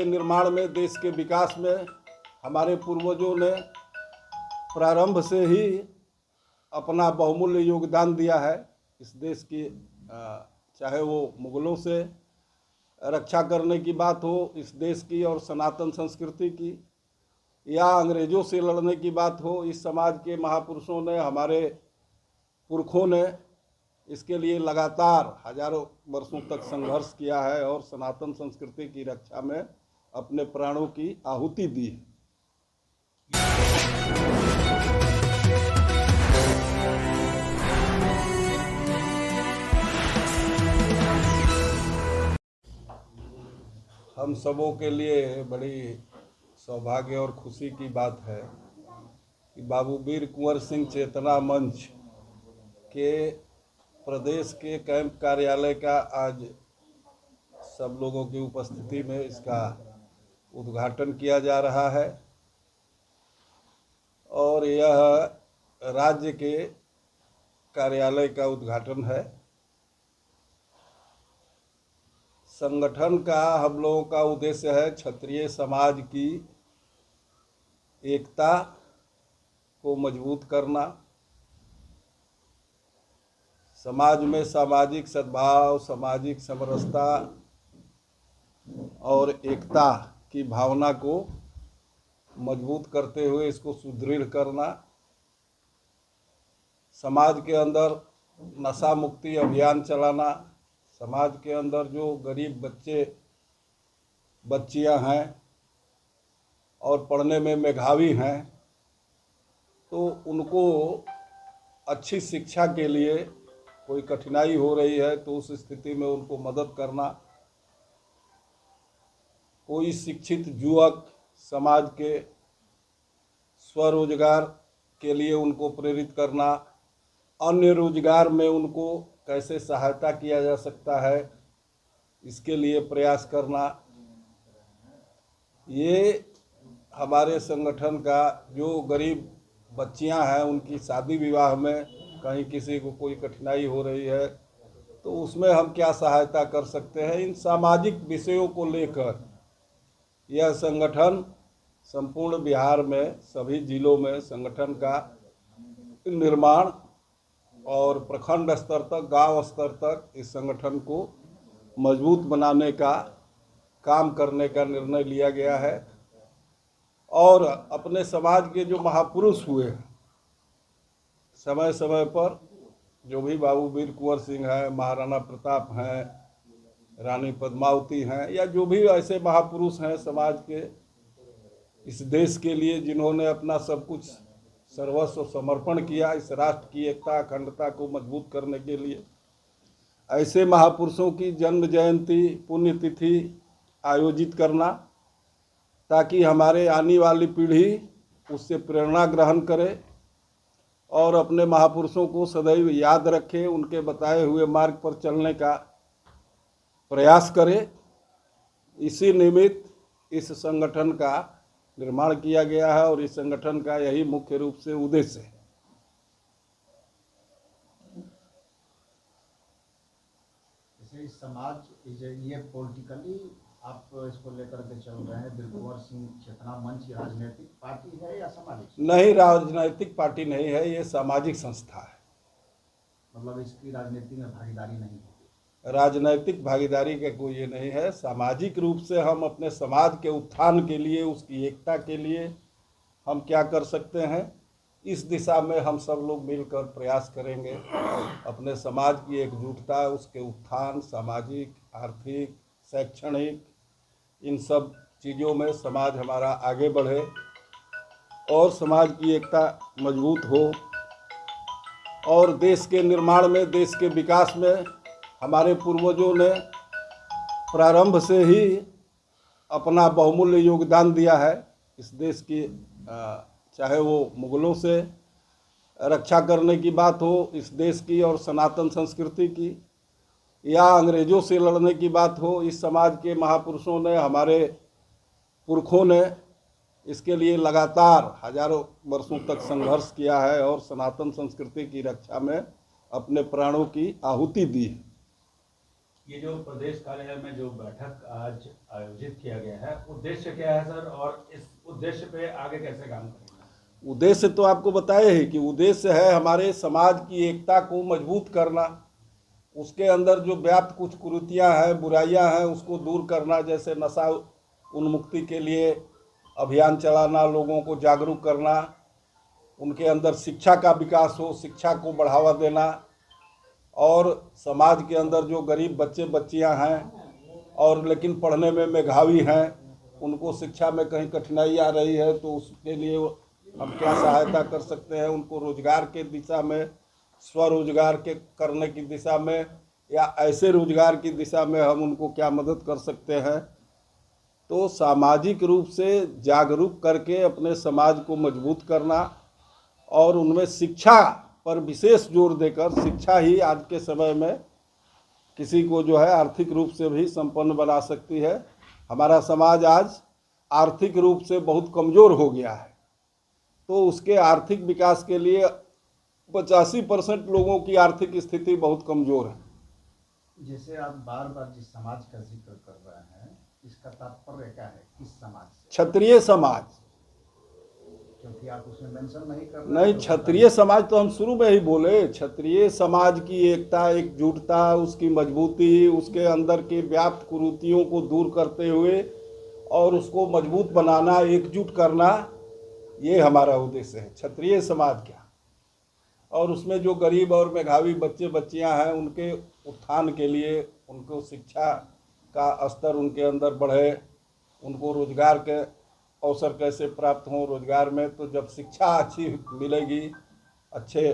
निर्माण में, देश के विकास में हमारे पूर्वजों ने प्रारंभ से ही अपना बहुमूल्य योगदान दिया है। इस देश की चाहे वो मुगलों से रक्षा करने की बात हो, इस देश की और सनातन संस्कृति की, या अंग्रेजों से लड़ने की बात हो, इस समाज के महापुरुषों ने, हमारे पुरखों ने इसके लिए लगातार हजारों वर्षों तक संघर्ष किया है और सनातन संस्कृति की रक्षा में अपने प्राणों की आहुति दी है। हम सबों के लिए बड़ी सौभाग्य और खुशी की बात है कि बाबू वीर कुंवर सिंह चेतना मंच के प्रदेश के कैंप कार्यालय का आज सब लोगों की उपस्थिति में इसका उद्घाटन किया जा रहा है और यह राज्य के कार्यालय का उद्घाटन है। संगठन का हम लोगों का उद्देश्य है क्षत्रिय समाज की एकता को मजबूत करना, समाज में सामाजिक सद्भाव, सामाजिक समरसता और एकता की भावना को मजबूत करते हुए इसको सुदृढ़ करना, समाज के अंदर नशा मुक्ति अभियान चलाना, समाज के अंदर जो गरीब बच्चे बच्चियां हैं और पढ़ने में मेधावी हैं तो उनको अच्छी शिक्षा के लिए कोई कठिनाई हो रही है तो उस स्थिति में उनको मदद करना, कोई शिक्षित युवक समाज के स्वरोजगार के लिए उनको प्रेरित करना, अन्य रोजगार में उनको कैसे सहायता किया जा सकता है इसके लिए प्रयास करना। ये हमारे संगठन का जो गरीब बच्चियां हैं उनकी शादी विवाह में कहीं किसी को कोई कठिनाई हो रही है तो उसमें हम क्या सहायता कर सकते हैं, इन सामाजिक विषयों को लेकर यह संगठन संपूर्ण बिहार में सभी जिलों में संगठन का निर्माण और प्रखंड स्तर तक, गांव स्तर तक इस संगठन को मजबूत बनाने का काम करने का निर्णय लिया गया है। और अपने समाज के जो महापुरुष हुए समय समय पर, जो भी बाबू वीर कुंवर सिंह हैं, महाराणा प्रताप हैं, रानी पद्मावती हैं, या जो भी ऐसे महापुरुष हैं समाज के इस देश के लिए जिन्होंने अपना सब कुछ सर्वस्व समर्पण किया इस राष्ट्र की एकता अखंडता को मजबूत करने के लिए, ऐसे महापुरुषों की जन्म जयंती पुण्यतिथि आयोजित करना ताकि हमारे आने वाली पीढ़ी उससे प्रेरणा ग्रहण करे और अपने महापुरुषों को सदैव याद रखे, उनके बताए हुए मार्ग पर चलने का प्रयास करे। इसी निमित्त इस संगठन का निर्माण किया गया है और इस संगठन का यही मुख्य रूप से उद्देश्य है। समाज ये पॉलिटिकली आप इसको लेकर के चल रहे हैं, वीर कुंवर सिंह चेतना मंच राजनीतिक पार्टी है या सामाजिक? नहीं, राजनीतिक पार्टी नहीं है, ये सामाजिक संस्था है। मतलब इसकी राजनीति में भागीदारी नहीं है? राजनैतिक भागीदारी का कोई ये नहीं है। सामाजिक रूप से हम अपने समाज के उत्थान के लिए, उसकी एकता के लिए हम क्या कर सकते हैं, इस दिशा में हम सब लोग मिलकर प्रयास करेंगे। अपने समाज की एकजुटता, उसके उत्थान, सामाजिक, आर्थिक, शैक्षणिक, इन सब चीज़ों में समाज हमारा आगे बढ़े और समाज की एकता मजबूत हो और देश के निर्माण में, देश के विकास में हमारे पूर्वजों ने प्रारंभ से ही अपना बहुमूल्य योगदान दिया है। इस देश की चाहे वो मुगलों से रक्षा करने की बात हो, इस देश की और सनातन संस्कृति की, या अंग्रेजों से लड़ने की बात हो, इस समाज के महापुरुषों ने, हमारे पुरखों ने इसके लिए लगातार हजारों वर्षों तक संघर्ष किया है और सनातन संस्कृति की रक्षा में अपने प्राणों की आहुति दी है। ये जो प्रदेश कार्यालय में जो बैठक आज आयोजित किया गया है, उद्देश्य क्या है सर, और इस उद्देश्य पे आगे कैसे काम करेंगे? उद्देश्य तो आपको बताए ही कि उद्देश्य है हमारे समाज की एकता को मजबूत करना, उसके अंदर जो व्याप्त कुछ कुरीतियाँ हैं, बुराइयां हैं, उसको दूर करना। जैसे नशा उन्मुक्ति के लिए अभियान चलाना, लोगों को जागरूक करना, उनके अंदर शिक्षा का विकास हो, शिक्षा को बढ़ावा देना, और समाज के अंदर जो गरीब बच्चे बच्चियां हैं और लेकिन पढ़ने में मेधावी हैं, उनको शिक्षा में कहीं कठिनाई आ रही है तो उसके लिए हम क्या सहायता कर सकते हैं, उनको रोजगार के दिशा में, स्वरोजगार के करने की दिशा में, या ऐसे रोजगार की दिशा में हम उनको क्या मदद कर सकते हैं। तो सामाजिक रूप से जागरूक करके अपने समाज को मजबूत करना और उनमें शिक्षा पर विशेष जोर देकर, शिक्षा ही आज के समय में किसी को जो है आर्थिक रूप से भी संपन्न बना सकती है। हमारा समाज आज आर्थिक रूप से बहुत कमज़ोर हो गया है, तो उसके आर्थिक विकास के लिए 85% लोगों की आर्थिक स्थिति बहुत कमज़ोर है। जैसे आप बार बार जिस समाज का जिक्र कर रहे हैं, इसका तात्पर्य क्या है, किस समाज से? क्षत्रिय समाज। क्योंकि आप उसमें मेंशन नहीं कर रहे। नहीं, क्षत्रिय समाज तो हम शुरू में ही बोले। क्षत्रिय समाज की एकता, एकजुटता, उसकी मजबूती, उसके अंदर के व्याप्त कुरीतियों को दूर करते हुए और उसको मजबूत बनाना, एकजुट करना, ये हमारा उद्देश्य है। क्षत्रिय समाज क्या, और उसमें जो गरीब और मेधावी बच्चे बच्चियां हैं, उनके उत्थान के लिए, उनको शिक्षा का स्तर उनके अंदर बढ़े, उनको रोजगार के अवसर कैसे प्राप्त हों रोजगार में। तो जब शिक्षा अच्छी मिलेगी, अच्छे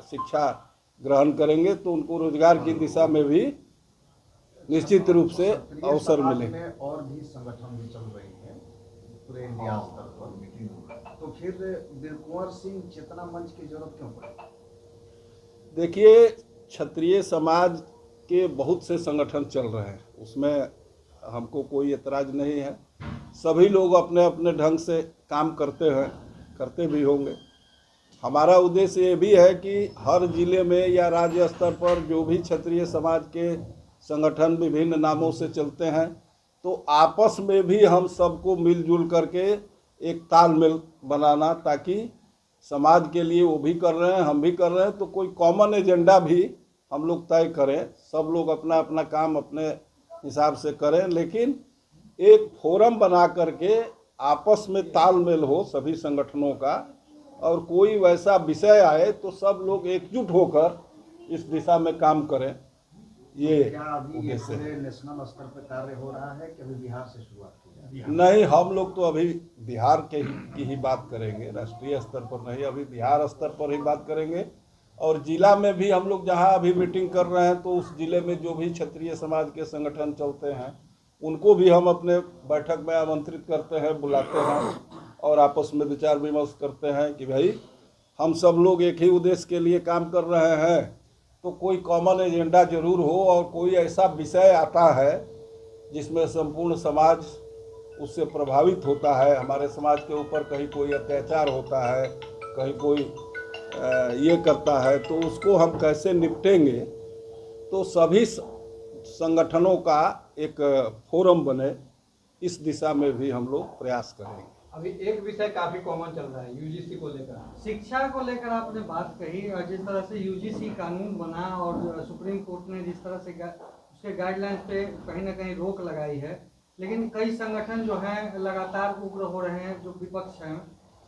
शिक्षा ग्रहण करेंगे तो उनको रोजगार की दिशा में भी निश्चित रूप से अवसर मिलेंगे। और भी संगठन भी चल रही है पूरे इंडिया स्तर पर, तो फिर वीरकुंवर सिंह चेतना मंच की जरूरत क्यों पड़ी? देखिए, क्षत्रिय समाज के बहुत से संगठन चल रहे हैं, उसमें हमको कोई एतराज़ नहीं है। सभी लोग अपने अपने ढंग से काम करते हैं, करते भी होंगे। हमारा उद्देश्य ये भी है कि हर जिले में या राज्य स्तर पर जो भी क्षत्रिय समाज के संगठन विभिन्न नामों से चलते हैं, तो आपस में भी हम सबको मिलजुल करके एक तालमेल बनाना, ताकि समाज के लिए वो भी कर रहे हैं, हम भी कर रहे हैं, तो कोई कॉमन एजेंडा भी हम लोग तय करें। सब लोग अपना अपना काम अपने हिसाब से करें, लेकिन एक फोरम बना करके आपस में तालमेल हो सभी संगठनों का, और कोई वैसा विषय आए तो सब लोग एकजुट होकर इस दिशा में काम करें। ये क्या अभी ये उद्देश्य है। पूरे नेशनल स्तर पर कार्य हो रहा है कि अभी बिहार से शुरुआत की है? नहीं, हम लोग तो अभी बिहार की ही बात करेंगे, राष्ट्रीय स्तर पर नहीं, अभी बिहार स्तर पर ही बात करेंगे। और जिला में भी हम लोग जहां अभी मीटिंग कर रहे हैं, तो उस जिले में जो भी क्षत्रिय समाज के संगठन चलते हैं, उनको भी हम अपने बैठक में आमंत्रित करते हैं, बुलाते हैं, और आपस में विचार विमर्श करते हैं कि भाई हम सब लोग एक ही उद्देश्य के लिए काम कर रहे हैं, तो कोई कॉमन एजेंडा जरूर हो, और कोई ऐसा विषय आता है जिसमें संपूर्ण समाज उससे प्रभावित होता है। हमारे समाज के ऊपर कहीं कोई अत्याचार होता है, कहीं कोई ये करता है, तो उसको हम कैसे निपटेंगे। तो सभी संगठनों का एक फोरम बने, इस दिशा में भी हम लोग प्रयास करेंगे। अभी एक विषय काफी कॉमन चल रहा है यूजीसी को लेकर, शिक्षा को लेकर आपने बात कही, और जिस तरह से यूजीसी कानून बना और सुप्रीम कोर्ट ने जिस तरह से उसके गाइडलाइंस पे कहीं ना कहीं रोक लगाई है, लेकिन कई संगठन जो हैं लगातार उग्र हो रहे हैं, जो विपक्ष हैं।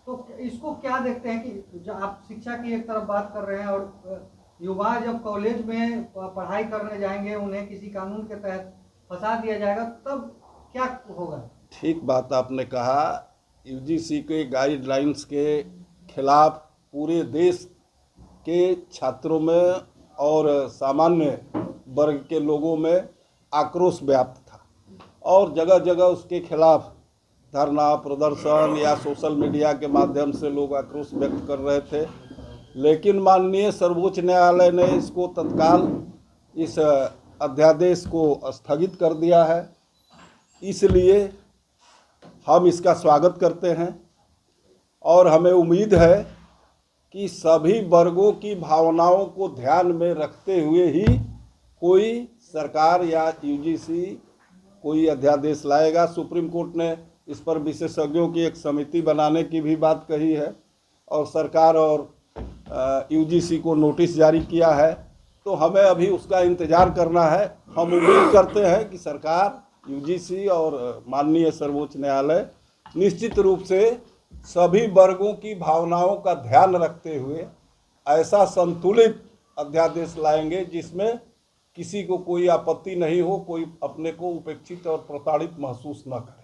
तो इसको क्या देखते हैं कि जो आप शिक्षा की एक तरफ बात कर रहे हैं, और युवा जब कॉलेज में पढ़ाई करने जाएंगे, उन्हें किसी कानून के तहत फंसा दिया जाएगा, तब क्या होगा? ठीक बात आपने कहा। यूजीसी के गाइडलाइंस के खिलाफ पूरे देश के छात्रों में और सामान्य वर्ग के लोगों में आक्रोश व्याप्त था, और जगह जगह उसके खिलाफ धरना प्रदर्शन या सोशल मीडिया के माध्यम से लोग आक्रोश व्यक्त कर रहे थे। लेकिन माननीय सर्वोच्च न्यायालय ने इसको तत्काल इस अध्यादेश को स्थगित कर दिया है, इसलिए हम इसका स्वागत करते हैं, और हमें उम्मीद है कि सभी वर्गों की भावनाओं को ध्यान में रखते हुए ही कोई सरकार या यूजीसी कोई अध्यादेश लाएगा। सुप्रीम कोर्ट ने इस पर विशेषज्ञों की एक समिति बनाने की भी बात कही है और सरकार और यूजीसी को नोटिस जारी किया है। तो हमें अभी उसका इंतज़ार करना है। हम उम्मीद करते हैं कि सरकार, यूजीसी और माननीय सर्वोच्च न्यायालय निश्चित रूप से सभी वर्गों की भावनाओं का ध्यान रखते हुए ऐसा संतुलित अध्यादेश लाएंगे जिसमें किसी को कोई आपत्ति नहीं हो, कोई अपने को उपेक्षित और प्रताड़ित महसूस न करे।